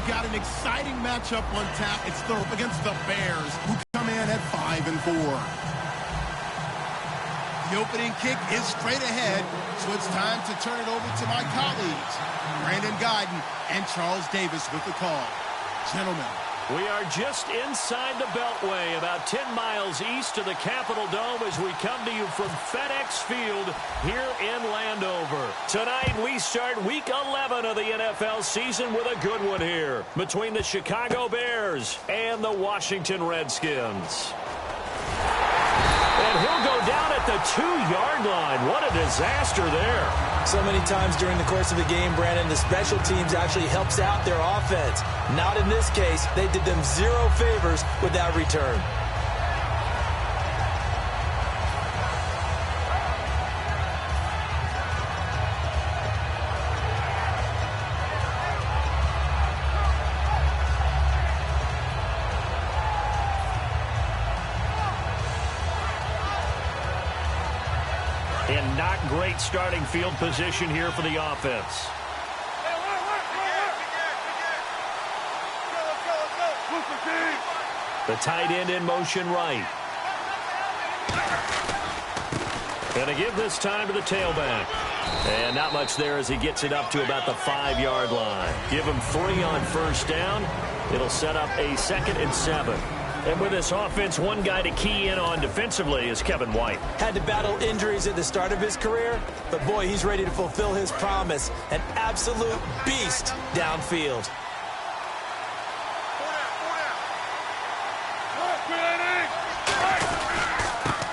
we've got an exciting matchup on tap. It's against the Bears, who come in at 5-4. The opening kick is straight ahead, so it's time to turn it over to my colleagues, Brandon Guyton and Charles Davis with the call. Gentlemen. We are just inside the Beltway, about 10 miles east of the Capitol Dome as we come to you from FedEx Field here in Landover. Tonight we start week 11 of the NFL season with a good one here between the Chicago Bears and the Washington Redskins. And he'll go down at the 2-yard line. What a disaster there. So many times during the course of the game, Brandon, the special teams actually helps out their offense. Not in this case. They did them zero favors with that return. And not great starting field position here for the offense. The tight end in motion right. Going to give this time to the tailback. And not much there as he gets it up to about the 5-yard line. Give him 3 on first down. It'll set up a 2nd and 7. And with this offense, one guy to key in on defensively is Kevin White. Had to battle injuries at the start of his career, but boy, he's ready to fulfill his promise. An absolute beast downfield.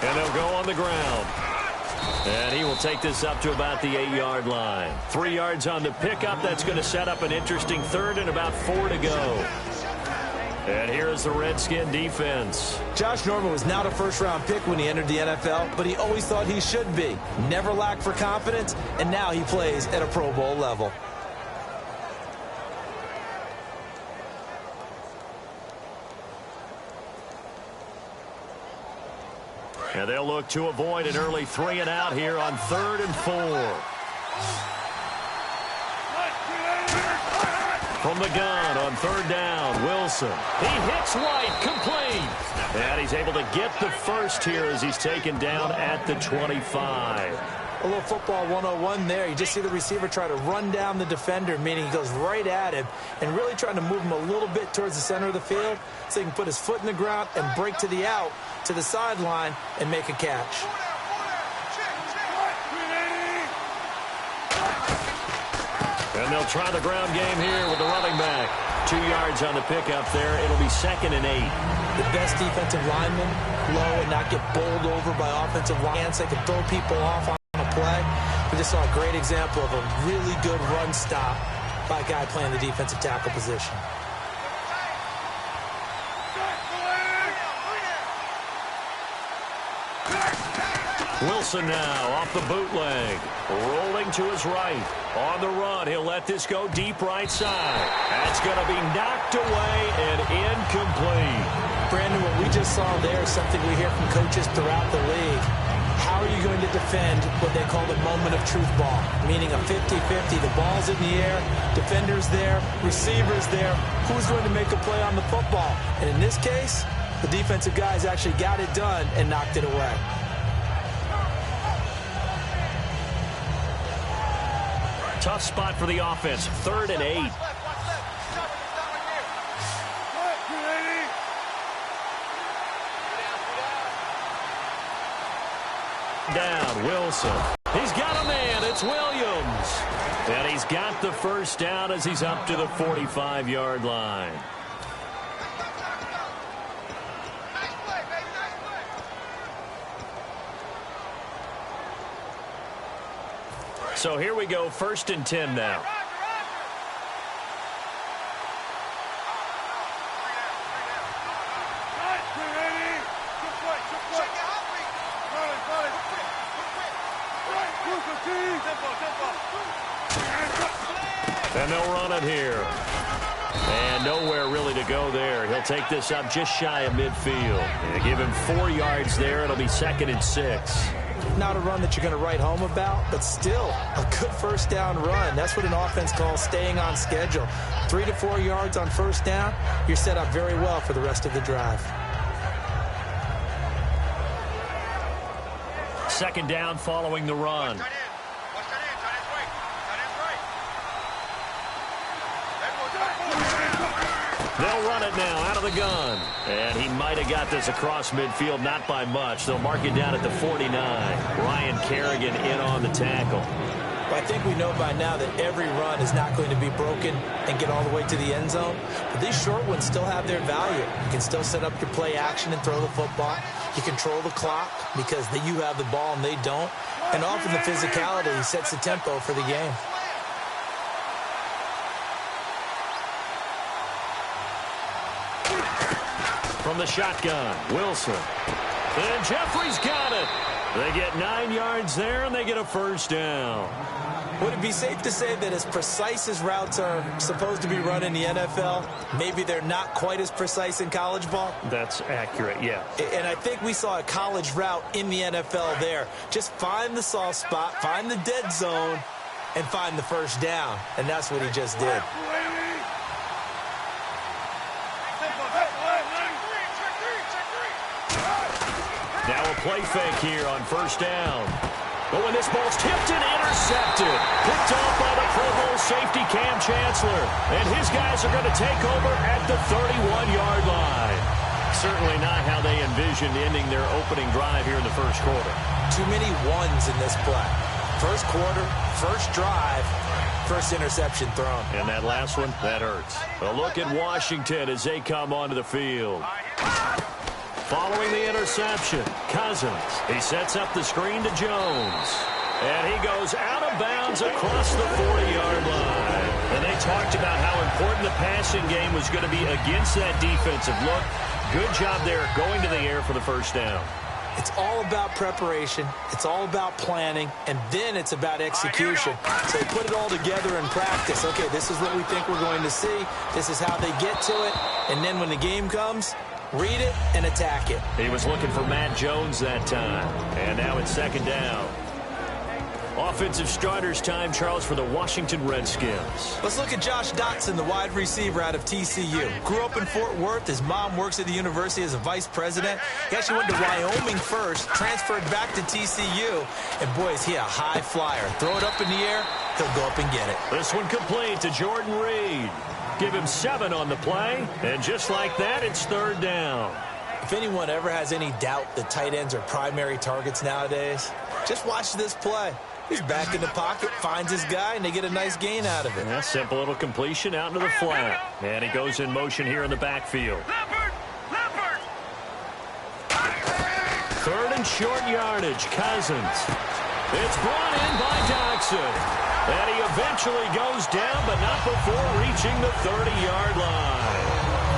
And they'll go on the ground. And he will take this up to about the 8-yard line. 3 yards on the pickup. That's going to set up an interesting 3rd and about 4 to go. And here is the Redskin defense. Josh Norman was not a first-round pick when he entered the NFL, but he always thought he should be. Never lacked for confidence, and now he plays at a Pro Bowl level. And they'll look to avoid an early 3 and out here on 3rd and 4. From the gun on 3rd down, Wilson. He hits White, complete. And he's able to get the first here as he's taken down at the 25. A little football 101 there. You just see the receiver try to run down the defender, meaning he goes right at him and really trying to move him a little bit towards the center of the field so he can put his foot in the ground and break to the out, to the sideline, and make a catch. And they'll try the ground game here with the running back. 2 yards on the pickup there. It'll be 2nd and 8. The best defensive linemen low and not get bowled over by offensive linemen. They can throw people off on a play. We just saw a great example of a really good run stop by a guy playing the defensive tackle position. Wilson now off the bootleg. Rolling to his right. On the run, he'll let this go deep right side. That's going to be knocked away and incomplete. Brandon, what we just saw there is something we hear from coaches throughout the league. How are you going to defend what they call the moment of truth ball? Meaning a 50-50. The ball's in the air, defender's there, receiver's there. Who's going to make a play on the football? And in this case, the defensive guys actually got it done and knocked it away. Tough spot for the offense. 3rd and 8. Down, Wilson. He's got a man. It's Williams. And he's got the first down as he's up to the 45-yard line. So here we go, 1st and 10 now. And they'll run it here. And nowhere really to go there. He'll take this up just shy of midfield. And give him 4 yards there. It'll be 2nd and 6. Not a run that you're going to write home about, but still a good first down run. That's what an offense calls staying on schedule. 3 to 4 yards on first down, you're set up very well for the rest of the drive. Second down following the run. They'll run it now out of the gun. And he might have got this across midfield, not by much. They'll mark it down at the 49. Ryan Kerrigan in on the tackle. Well, I think we know by now that every run is not going to be broken and get all the way to the end zone. But these short ones still have their value. You can still set up your play action and throw the football. You control the clock because you have the ball and they don't. And often the physicality sets the tempo for the game. From the shotgun, Wilson. And Jeffrey's got it. They get 9 yards there, and they get a first down. Would it be safe to say that as precise as routes are supposed to be run in the NFL, maybe they're not quite as precise in college ball? That's accurate, yeah. And I think we saw a college route in the NFL there. Just find the soft spot, find the dead zone, and find the first down. And that's what he just did. Now a play fake here on first down. But when this ball's tipped and intercepted, picked off by the Pro Bowl safety Cam Chancellor. And his guys are going to take over at the 31-yard line. Certainly not how they envisioned ending their opening drive here in the first quarter. Too many ones in this play. First quarter, first drive, first interception thrown. And that last one, that hurts. A look at Washington as they come onto the field. Following the interception, Cousins. He sets up the screen to Jones. And he goes out of bounds across the 40-yard line. And they talked about how important the passing game was going to be against that defensive look. Good job there going to the air for the first down. It's all about preparation. It's all about planning. And then it's about execution. So they put it all together in practice. Okay, this is what we think we're going to see. This is how they get to it. And then when the game comes, read it and attack it. He was looking for Matt Jones that time. And now it's second down. Offensive starters time, Charles, for the Washington Redskins. Let's look at Josh Dotson, the wide receiver out of TCU. Grew up in Fort Worth. His mom works at the university as a vice president. He actually went to Wyoming first, transferred back to TCU. And, boy, is he a high flyer. Throw it up in the air, he'll go up and get it. This one complete to Jordan Reed. Give him 7 on the play. And just like that, it's third down. If anyone ever has any doubt that tight ends are primary targets nowadays, just watch this play. He's back in the pocket, finds his guy, and they get a nice gain out of it. Yeah, simple little completion out into the flat. And he goes in motion here in the backfield. Third and short yardage, Cousins. It's brought in by Dotson. And he eventually goes down, but not before reaching the 30-yard line.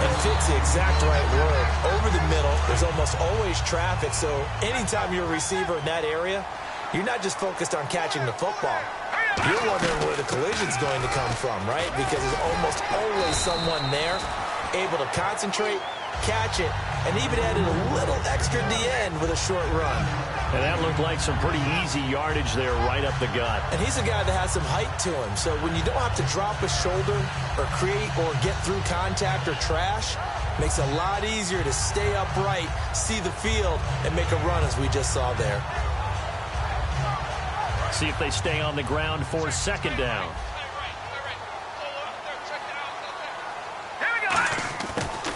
And fits the exact right word. Over the middle, there's almost always traffic, so anytime you're a receiver in that area, you're not just focused on catching the football. You're wondering where the collision's going to come from, right? Because there's almost always someone there able to concentrate, catch it, and even added a little extra at the end with a short run. And that looked like some pretty easy yardage there right up the gut. And he's a guy that has some height to him, so when you don't have to drop a shoulder or create or get through contact or trash, makes it a lot easier to stay upright, see the field, and make a run as we just saw there. See if they stay on the ground for second down.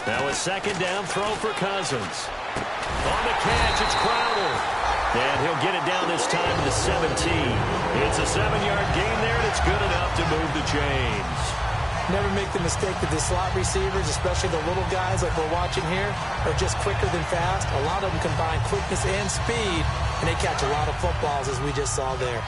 Now a second down throw for Cousins. On the catch, it's Crowder. And he'll get it down this time to 17. It's a 7-yard gain there, and it's good enough to move the chains. Never make the mistake that the slot receivers, especially the little guys like we're watching here, are just quicker than fast. A lot of them combine quickness and speed, and they catch a lot of footballs, as we just saw there.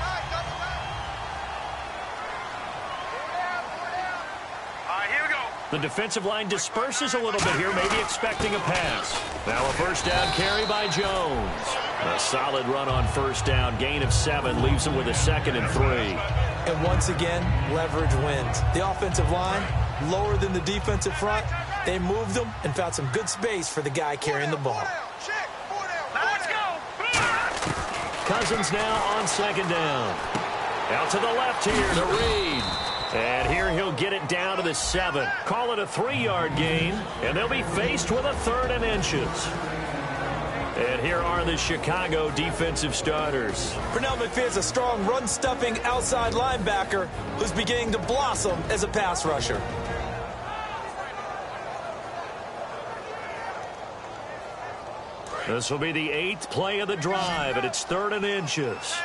The defensive line disperses a little bit here, maybe expecting a pass. Now a first down carry by Jones. A solid run on first down. Gain of 7 leaves him with a 2nd and 3. And once again, leverage wins. The offensive line, lower than the defensive front. They moved them and found some good space for the guy carrying the ball. Cousins now on second down. Out to the left here to Reed. And here he'll get it down to the 7. Call it a 3-yard gain, and they'll be faced with a 3rd and inches. And here are the Chicago defensive starters. Pernell McPherson's a strong run-stuffing outside linebacker who's beginning to blossom as a pass rusher. This will be the 8th play of the drive, and it's 3rd and inches.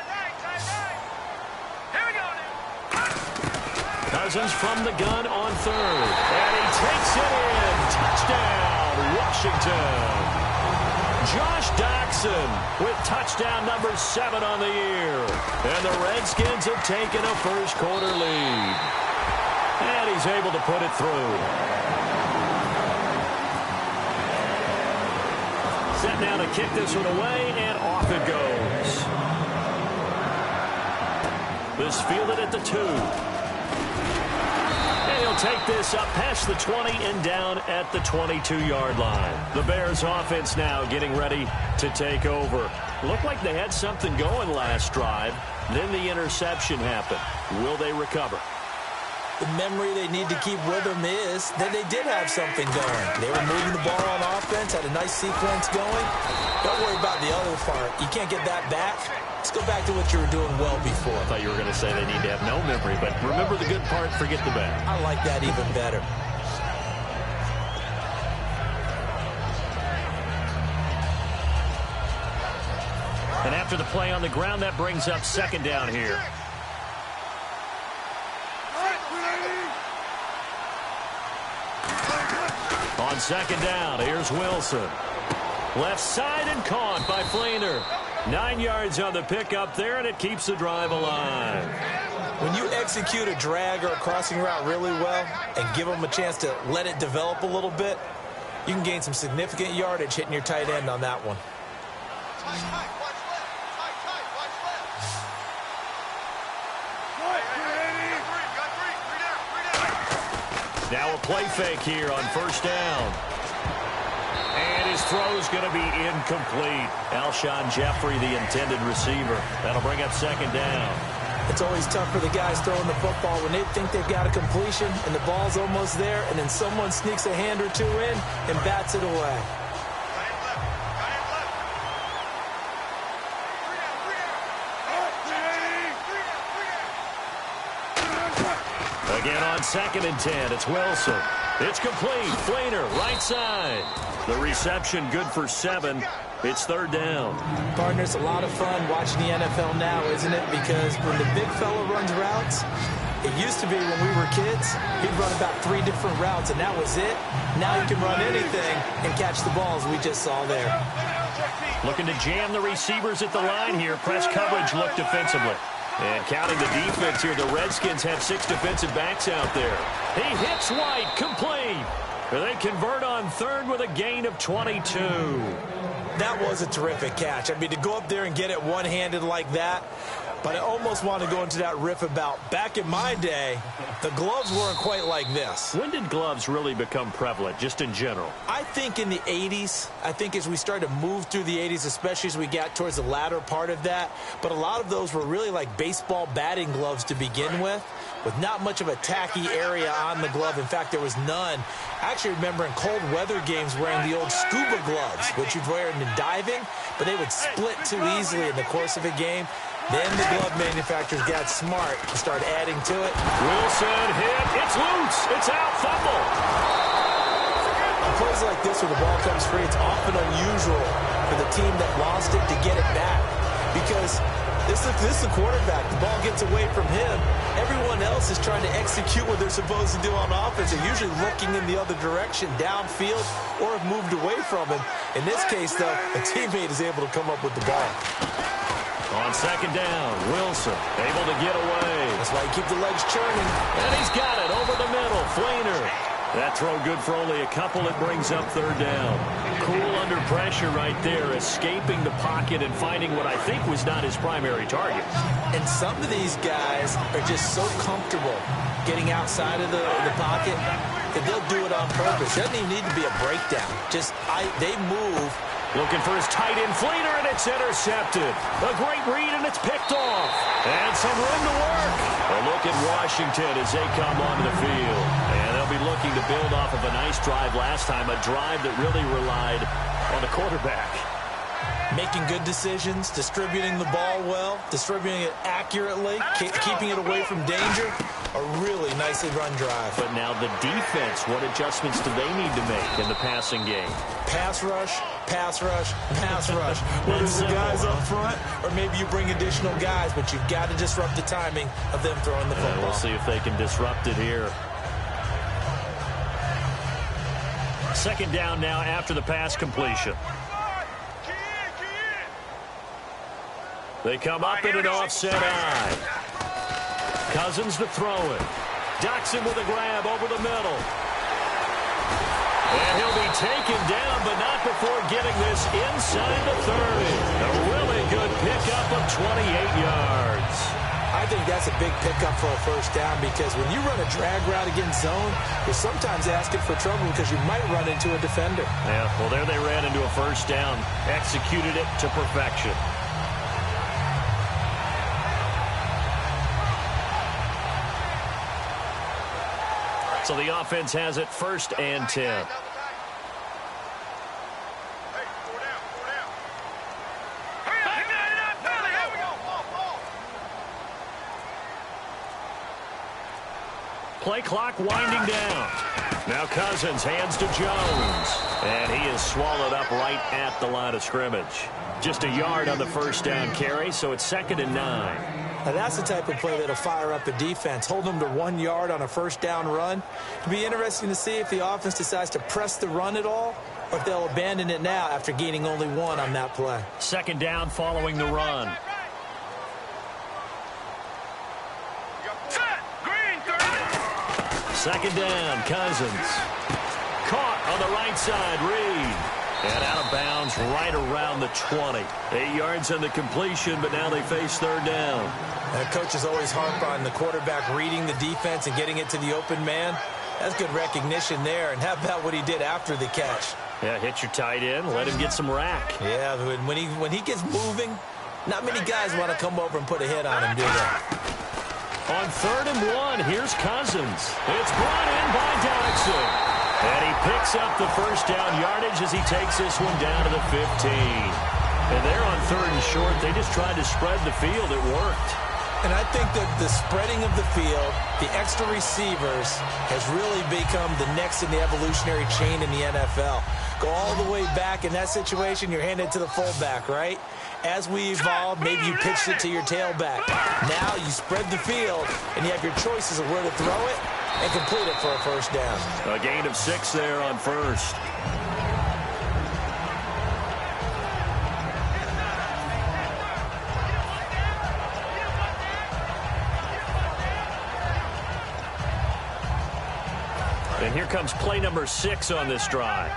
Cousins from the gun on 3rd. And he takes it in. Touchdown, Washington. Josh Doctson with touchdown number 7 on the year. And the Redskins have taken a first-quarter lead. And he's able to put it through. Set now to kick this one away, and off it goes. This fielded at the 2. He'll take this up past the 20 and down at the 22-yard line. The Bears offense now getting ready to take over. Looked like they had something going last drive. Then the interception happened. Will they recover? The memory they need to keep with them is that they did have something going. They were moving the ball on offense, had a nice sequence going. Don't worry about the other part. You can't get that back. Let's go back to what you were doing well before. I thought you were going to say they need to have no memory, but remember the good part, forget the bad. I like that even better. And after the play on the ground, that brings up second down here. On second down, here's Wilson. Left side and caught by Fleener. 9 yards on the pickup there, and it keeps the drive alive. When you execute a drag or a crossing route really well and give them a chance to let it develop a little bit, you can gain some significant yardage hitting your tight end on that one. Now a play fake here on first down. And his throw's going to be incomplete. Alshon Jeffrey, the intended receiver. That'll bring up second down. It's always tough for the guys throwing the football when they think they've got a completion and the ball's almost there, and then someone sneaks a hand or two in and bats it away. Again on second and 10, it's Wilson. It's complete. Fleener, right side. The reception good for 7. It's third down. Partner, it's a lot of fun watching the NFL now, isn't it? Because when the big fella runs routes, it used to be when we were kids, he'd run about 3 different routes, and that was it. Now you can run anything and catch the balls we just saw there. Looking to jam the receivers at the line here. Press coverage look defensively. And counting the defense here, the Redskins have 6 defensive backs out there. He hits White, complete. They convert on third with a gain of 22. That was a terrific catch. I mean, to go up there and get it one-handed like that, but I almost want to go into that riff about back in my day, the gloves weren't quite like this. When did gloves really become prevalent, just in general? I think in the 80s. I think as we started to move through the 80s, especially as we got towards the latter part of that. But a lot of those were really like baseball batting gloves to begin with not much of a tacky area on the glove. In fact, there was none. I actually remember in cold weather games wearing the old scuba gloves, which you'd wear in diving, but they would split too easily in the course of a game. Then the glove manufacturers got smart and started adding to it. Wilson hit. It's loose. It's out. Fumble. On plays like this where the ball comes free, it's often unusual for the team that lost it to get it back. Because this is the quarterback. The ball gets away from him. Everyone else is trying to execute what they're supposed to do on offense. They're usually looking in the other direction, downfield, or have moved away from him. In this case, though, a teammate is able to come up with the ball. On second down, Wilson able to get away. That's why you keep the legs churning. And he's got it over the middle. Fleener. That throw good for only a couple. It brings up third down. Cool under pressure right there, escaping the pocket and finding what I think was not his primary target. And some of these guys are just so comfortable getting outside of the pocket that they'll do it on purpose. It doesn't even need to be a breakdown. Just they move Looking for his tight end Fleener, and it's intercepted. A great read, and it's picked off. And some room to work. A look at Washington as they come onto the field. And they'll be looking to build off of a nice drive last time, a drive that really relied on the quarterback. Making good decisions, distributing the ball well, distributing it accurately, keeping it away from danger. A really nicely run drive. But now the defense, what adjustments do they need to make in the passing game? Pass rush, pass rush, pass rush. Whether it's the guys up front or maybe you bring additional guys, but you've got to disrupt the timing of them throwing the football. We'll see if they can disrupt it here. Second down now after the pass completion. They come up in an offset eye. Cousins to throw it. Doxson with a grab over the middle. And he'll be taken down, but not before getting this inside the 30. A really good pickup of 28 yards. I think that's a big pickup for a first down because when you run a drag route against zone, you're sometimes asking for trouble because you might run into a defender. Yeah, well, there they ran into a first down. Executed it to perfection. So the offense has it 1st and 10. Play clock winding down. Now Cousins hands to Jones. And he is swallowed up right at the line of scrimmage. Just a yard on the first down carry, so it's 2nd and 9. Now that's the type of play that'll fire up a defense. Hold them to 1 yard on a first down run. It'll be interesting to see if the offense decides to press the run at all or if they'll abandon it now after gaining only 1 on that play. 2nd down following the run. Second down, Cousins. Caught on the right side, Reed. And out of bounds right around the 20. 8 yards on the completion, but now they face 3rd down. And coaches always harp on the quarterback reading the defense and getting it to the open man. That's good recognition there. And how about what he did after the catch? Yeah, hit your tight end, let him get some rack. Yeah, when he gets moving, not many guys want to come over and put a hit on him, do they? On 3rd and 1, here's Cousins. It's brought in by Doxson. And he picks up the first down yardage as he takes this one down to the 15. And they're on 3rd and short. They just tried to spread the field. It worked. And I think that the spreading of the field, the extra receivers, has really become the next in the evolutionary chain in the NFL. Go all the way back in that situation, you're handed to the fullback, right? As we evolve, maybe you pitched it to your tailback. Now you spread the field, and you have your choices of where to throw it and complete it for a first down. A gain of 6 there on 1st. And here comes play number 6 on this drive.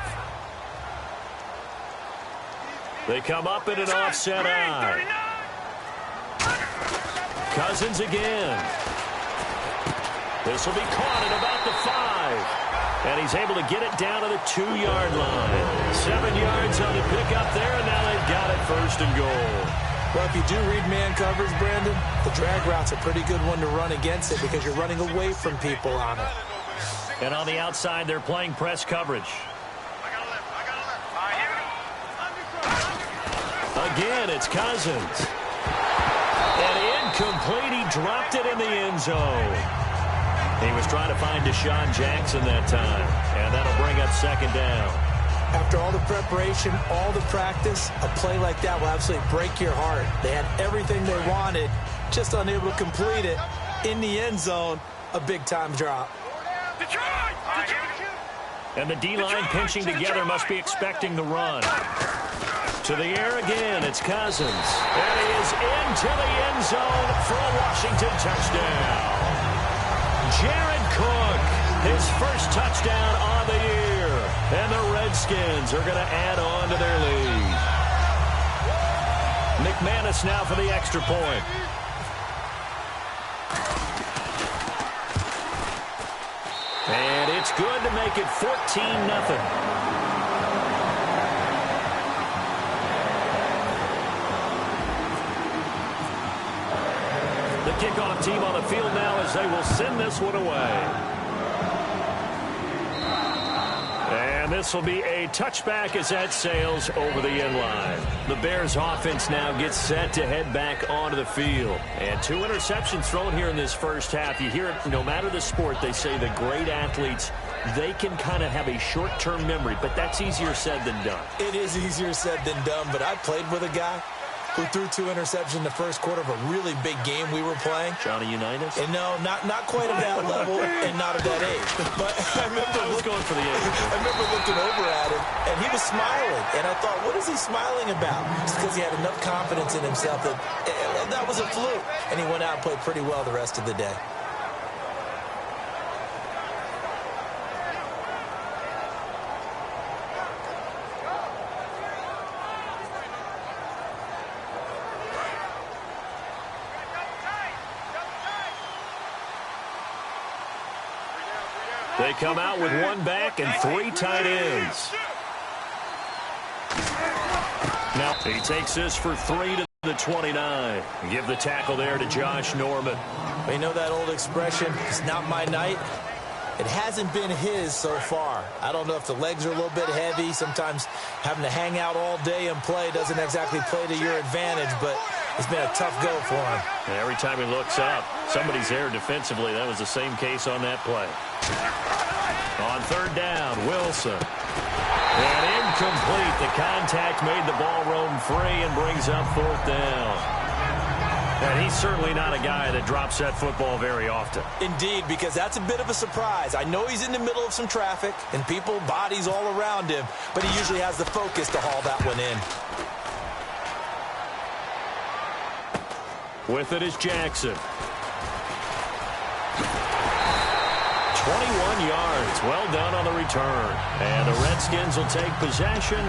They come up in an offset eye. Cousins again. This will be caught at about the 5. And he's able to get it down to the 2-yard line. 7 yards on the pickup there, and now they've got it 1st and goal. Well, if you do read man coverage, Brandon, the drag route's a pretty good one to run against it because you're running away from people on it. And on the outside, they're playing press coverage. Again, it's Cousins. And incomplete. He dropped it in the end zone. He was trying to find Deshaun Jackson that time. And that'll bring up 2nd down. After all the preparation, all the practice, a play like that will absolutely break your heart. They had everything they wanted, just unable to complete it. In the end zone, a big-time drop. And the D-line pinching together must be expecting the run. To the air again, it's Cousins. And he is into the end zone for a Washington touchdown. Jared Cook, his first touchdown on the year. And the Redskins are going to add on to their lead. McManus now for the extra point. And it's good to make it 14-0. kickoff team on the field now as they will send this one away. And this will be a touchback as that sails over the end line. The Bears offense now gets set to head back onto the field. And 2 interceptions thrown here in this first half. You hear it, no matter the sport, they say the great athletes, they can kind of have a short-term memory, but that's easier said than done. It is easier said than done, but I played with a guy who threw 2 interceptions in the first quarter of a really big game we were playing. Johnny Unitas? And no, not quite at that level and not at that age. But I was going for the age. I remember looking over at him, and he was smiling. And I thought, what is he smiling about? It's because he had enough confidence in himself that that was a fluke. And he went out and played pretty well the rest of the day. They come out with 1 back and 3 tight ends. Now he takes this for 3 to the 29. Give the tackle there to Josh Norman. You know that old expression, it's not my night? It hasn't been his so far. I don't know if the legs are a little bit heavy. Sometimes having to hang out all day and play doesn't exactly play to your advantage, but it's been a tough go for him. And every time he looks up, somebody's there defensively. That was the same case on that play. On 3rd down, Wilson. And incomplete. The contact made the ball roam free and brings up 4th down. And he's certainly not a guy that drops that football very often. Indeed, because that's a bit of a surprise. I know he's in the middle of some traffic and people, bodies all around him, but he usually has the focus to haul that one in. With it is Jackson. 21 yards. Well done on the return. And the Redskins will take possession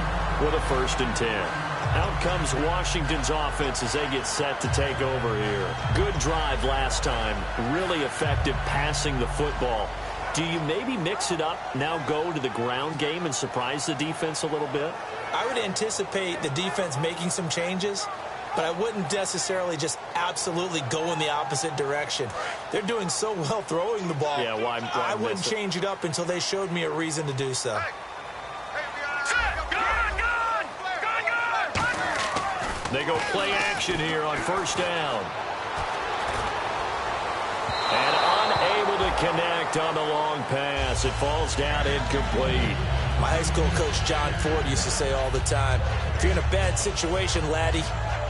with a 1st and 10. Out comes Washington's offense as they get set to take over here. Good drive last time. Really effective passing the football. Do you maybe mix it up, now go to the ground game and surprise the defense a little bit? I would anticipate the defense making some changes, but I wouldn't necessarily just absolutely go in the opposite direction. They're doing so well throwing the ball. Yeah, why I wouldn't change it up until they showed me a reason to do so. They go play action here on 1st down. And unable to connect on the long pass. It falls down incomplete. My high school coach, John Ford, used to say all the time, if you're in a bad situation, laddie,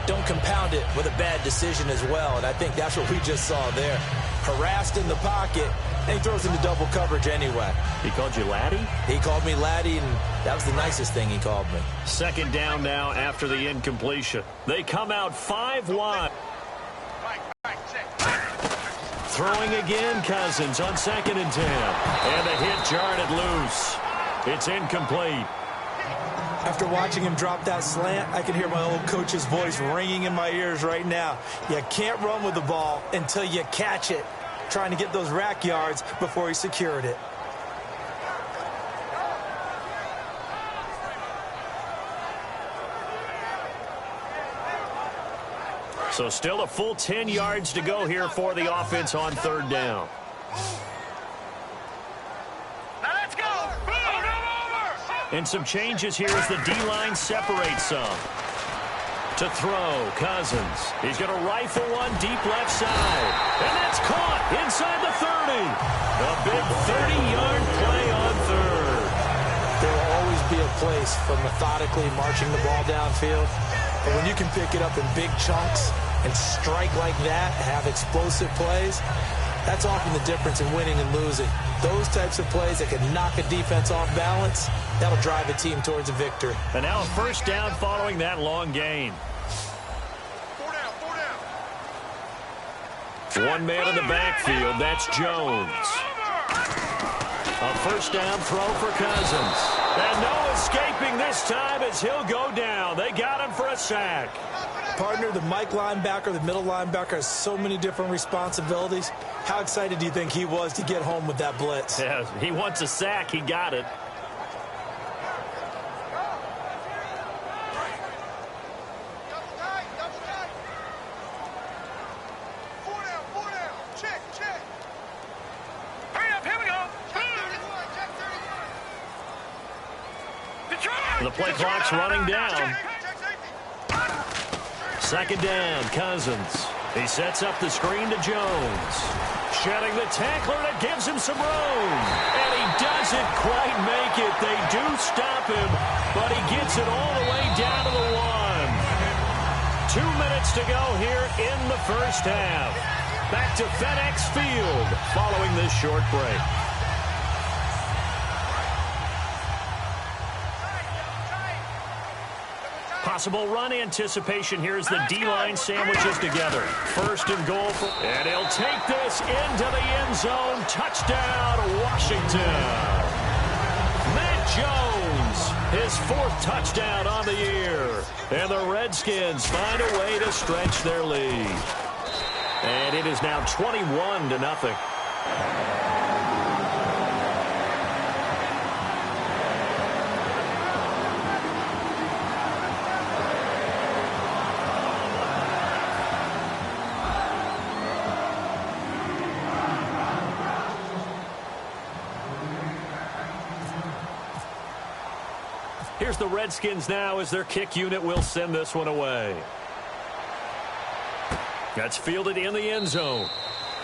don't compound it with a bad decision as well. And I think that's what we just saw there. Harassed in the pocket, and he throws into double coverage anyway. He called you laddie? He called me laddie, and that was the nicest thing he called me. 2nd down now after the incompletion. They come out 5 wide. Throwing again, Cousins on 2nd and 10. And the hit jarred it loose. It's incomplete. After watching him drop that slant, I can hear my old coach's voice ringing in my ears right now. You can't run with the ball until you catch it. Trying to get those rack yards before he secured it. So still a full 10 yards to go here for the offense on 3rd down. Now let's go. And some changes here as the D-line separates some. To throw, Cousins. He's going to rifle one deep left side. And that's caught inside the 30. A big 30-yard play on 3rd. There will always be a place for methodically marching the ball downfield. But when you can pick it up in big chunks and strike like that, have explosive plays, that's often the difference in winning and losing. Those types of plays that can knock a defense off balance, that'll drive a team towards a victory. And now a 1st down following that long gain. 1 man in the backfield, that's Jones. A 1st down throw for Cousins. And no escaping this time as he'll go down. They got him for a sack. Partner, the Mike linebacker, the middle linebacker has so many different responsibilities. How excited do you think he was to get home with that blitz? Yeah, he wants a sack. He got it. The play clock's running down. Second down, Cousins. He sets up the screen to Jones. Shedding the tackler that gives him some room. And he doesn't quite make it. They do stop him, but he gets it all the way down to the 1. 2 minutes to go here in the first half. Back to FedEx Field following this short break. Possible run anticipation here as the D-line sandwiches together. First and goal. And he'll take this into the end zone. Touchdown, Washington. Matt Jones, his 4th touchdown on the year. And the Redskins find a way to stretch their lead. And it is now 21-0. Here's the Redskins now as their kick unit will send this one away. That's fielded in the end zone.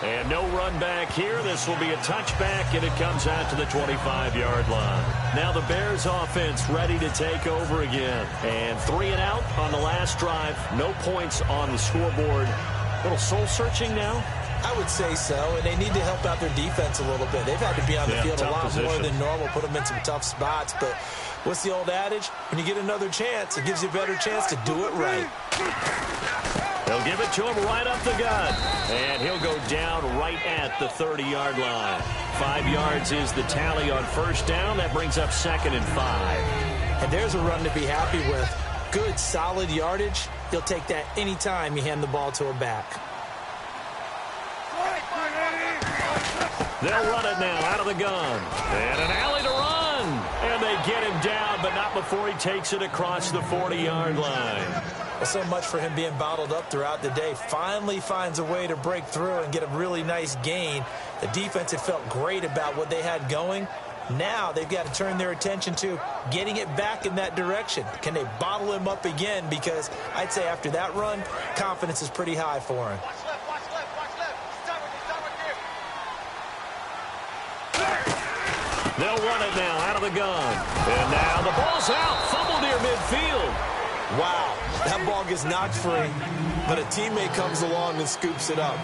And no run back here. This will be a touchback, and it comes out to the 25-yard line. Now the Bears offense ready to take over again. And 3 and out on the last drive. No points on the scoreboard. A little soul-searching now. I would say so, and they need to help out their defense a little bit. They've had to be on the field a lot more than normal, put them in some tough spots. But what's the old adage? When you get another chance, it gives you a better chance to do it right. They'll give it to him right up the gut. And he'll go down right at the 30-yard line. 5 yards is the tally on first down. That brings up 2nd and 5. And there's a run to be happy with. Good, solid yardage. You'll take that any time you hand the ball to a back. They'll run it now out of the gun. And an alley to run. And they get him down, but not before he takes it across the 40-yard line. Well, so much for him being bottled up throughout the day. Finally finds a way to break through and get a really nice gain. The defense had felt great about what they had going. Now they've got to turn their attention to getting it back in that direction. Can they bottle him up again? Because I'd say after that run, confidence is pretty high for him. They'll run it now out of the gun. And now the ball's out. Fumble near midfield. Wow, that ball gets knocked free, but a teammate comes along and scoops it up.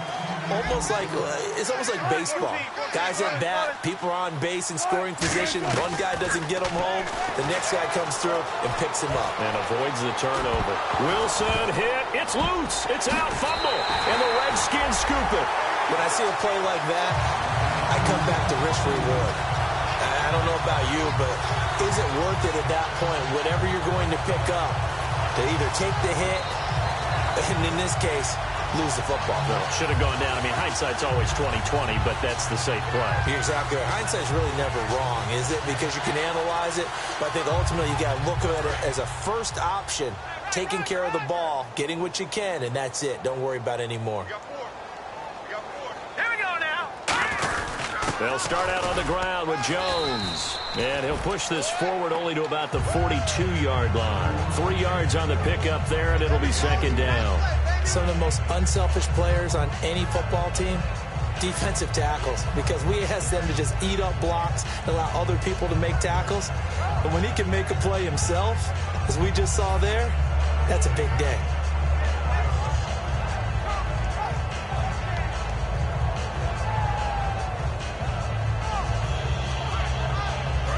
It's almost like baseball. Guys at bat, people are on base in scoring position. One guy doesn't get him home. The next guy comes through and picks him up. And avoids the turnover. Wilson hit. It's loose. It's out. Fumble. And the Redskins scoop it. When I see a play like that, I come back to risk reward. I don't know about you, but is it worth it at that point, whatever you're going to pick up, to either take the hit, and in this case, lose the football? No, should have gone down. I mean, hindsight's always 20/20, but that's the safe play. You're exactly right. Hindsight's really never wrong, is it? Because you can analyze it, but I think ultimately you got to look at it as a first option, taking care of the ball, getting what you can, and that's it. Don't worry about any more. They'll start out on the ground with Jones. And he'll push this forward only to about the 42-yard line. 3 yards on the pickup there, and it'll be 2nd down. Some of the most unselfish players on any football team, defensive tackles. Because we ask them to just eat up blocks and allow other people to make tackles. But when he can make a play himself, as we just saw there, that's a big day.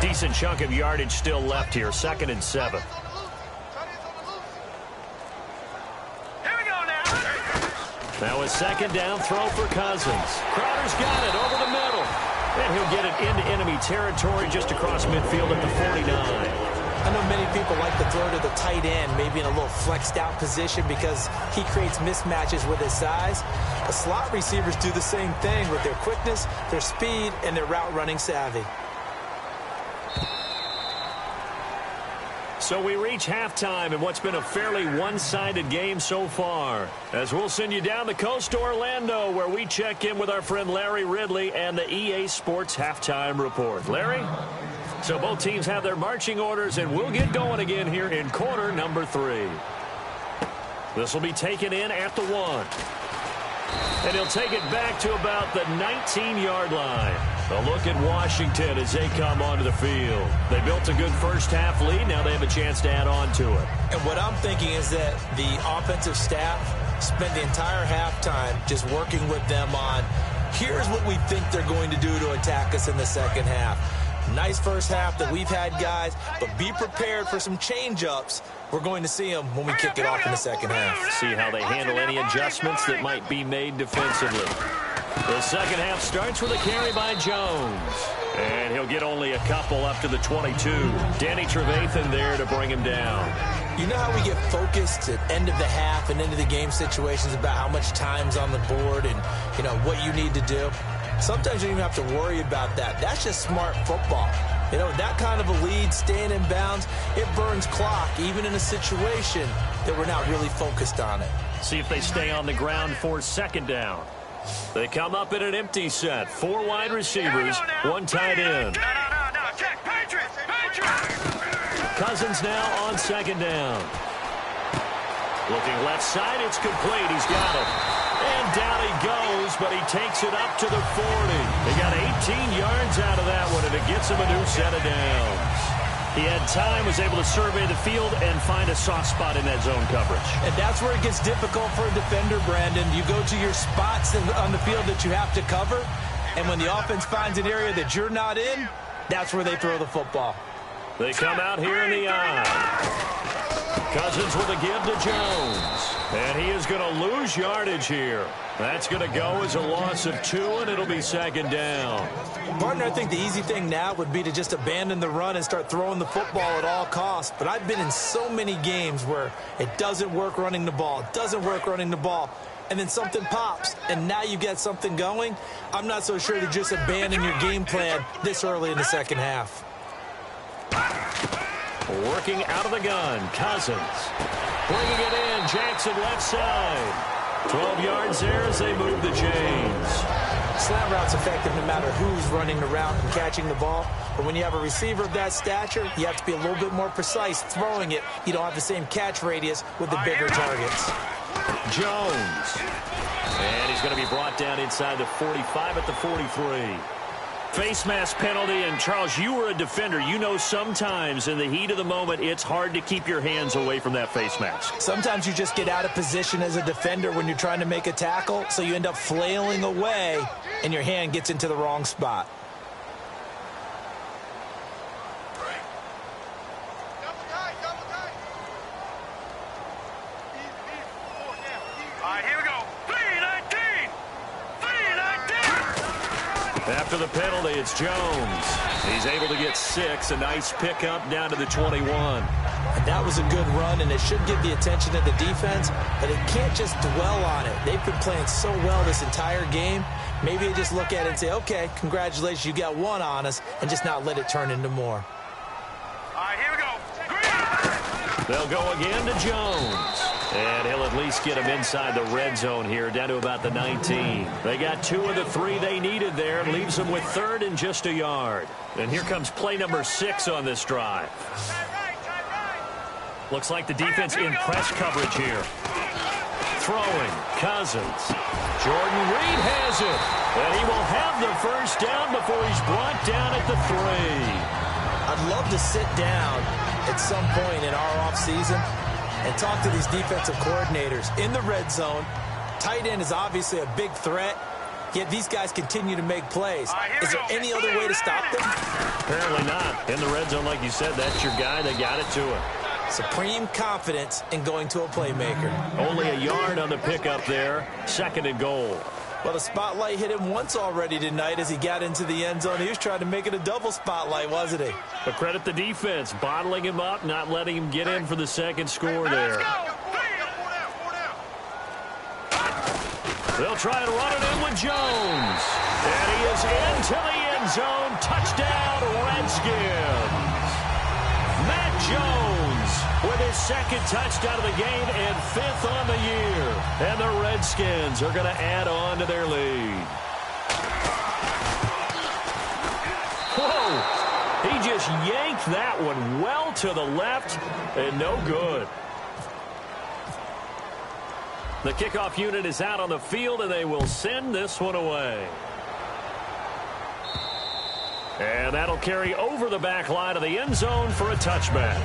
Decent chunk of yardage still left here. 2nd and 7. Here we go now. Now a 2nd down throw for Cousins. Crowder's got it over the middle. And he'll get it into enemy territory just across midfield at the 49. I know many people like to throw to the tight end, maybe in a little flexed out position because he creates mismatches with his size. The slot receivers do the same thing with their quickness, their speed, and their route running savvy. So we reach halftime in what's been a fairly one-sided game so far. As we'll send you down the coast to Orlando, where we check in with our friend Larry Ridley and the EA Sports Halftime Report. Larry? So both teams have their marching orders, and we'll get going again here in quarter number 3. This will be taken in at the 1. And he'll take it back to about the 19-yard line. A look at Washington as they come onto the field. They built a good first-half lead. Now they have a chance to add on to it. And what I'm thinking is that the offensive staff spent the entire halftime just working with them on, here's what we think they're going to do to attack us in the second half. Nice first half that we've had, guys, but be prepared for some change-ups. We're going to see them when we kick it off in the second half. See how they handle any adjustments that might be made defensively. The second half starts with a carry by Jones. And he'll get only a couple up to the 22. Danny Trevathan there to bring him down. You know how we get focused at end of the half and into the game situations about how much time's on the board and, you know, what you need to do? Sometimes you don't even have to worry about that. That's just smart football. You know, that kind of a lead, staying in bounds, it burns clock, even in a situation that we're not really focused on it. See if they stay on the ground for second down. They come up in an empty set. 4 wide receivers, 1 tight end. No. Check. Patriots. Cousins now on second down. Looking left side, it's complete. He's got it. And down he goes, but he takes it up to the 40. They got 18 yards out of that one, and it gets him a new set of downs. He had time, was able to survey the field and find a soft spot in that zone coverage. And that's where it gets difficult for a defender, Brandon. You go to your spots on the field that you have to cover, and when the offense finds an area that you're not in, that's where they throw the football. They come out here in the eye. Cousins with a give to Jones. And he is going to lose yardage here. That's going to go as a loss of 2, and it'll be second down. Partner, I think the easy thing now would be to just abandon the run and start throwing the football at all costs. But I've been in so many games where it doesn't work running the ball, and then something pops, and now you get something going. I'm not so sure to just abandon your game plan this early in the second half. Working out of the gun, Cousins. Bringing it in, Jackson left side. 12 yards there as they move the chains. Slant route's effective no matter who's running the route and catching the ball. But when you have a receiver of that stature, you have to be a little bit more precise throwing it. You don't have the same catch radius with the bigger targets. Jones. And he's going to be brought down inside the 45 at the 43. Face mask penalty, and Charles, you were a defender. You know sometimes in the heat of the moment, it's hard to keep your hands away from that face mask. Sometimes you just get out of position as a defender when you're trying to make a tackle, so you end up flailing away, and your hand gets into the wrong spot. All right, here we go. 3-19. After the penalty, it's Jones. He's able to get 6. A nice pickup down to the 21. And that was a good run, and it should get the attention of the defense, but it can't just dwell on it. They've been playing so well this entire game. Maybe they just look at it and say, okay, congratulations, you got 1 on us, and just not let it turn into more. All right, here we go. They'll go again to Jones. And he'll at least get him inside the red zone here, down to about the 19. They got 2 of the 3 they needed there. Leaves them with 3rd and just a yard. And here comes play number 6 on this drive. Looks like the defense in press coverage here. Throwing, Cousins. Jordan Reed has it. And he will have the first down before he's brought down at the 3. I'd love to sit down at some point in our offseason and talk to these defensive coordinators in the red zone. Tight end is obviously a big threat, yet these guys continue to make plays. Is there any other way to stop them? Apparently not. In the red zone, like you said, that's your guy. They got it to him. Supreme confidence in going to a playmaker. Only a yard on the pickup there. 2nd and goal. Well, the spotlight hit him once already tonight as he got into the end zone. He was trying to make it a double spotlight, wasn't he? But credit the defense, bottling him up, not letting him get in for the second score there. They'll try and run it in with Jones. And he is into the end zone. Touchdown, Redskins. Matt Jones with his 2nd touchdown of the game and 5th on the year. And the Redskins are going to add on to their lead. Whoa! He just yanked that one well to the left, and no good. The kickoff unit is out on the field, and they will send this one away. And that'll carry over the back line of the end zone for a touchback.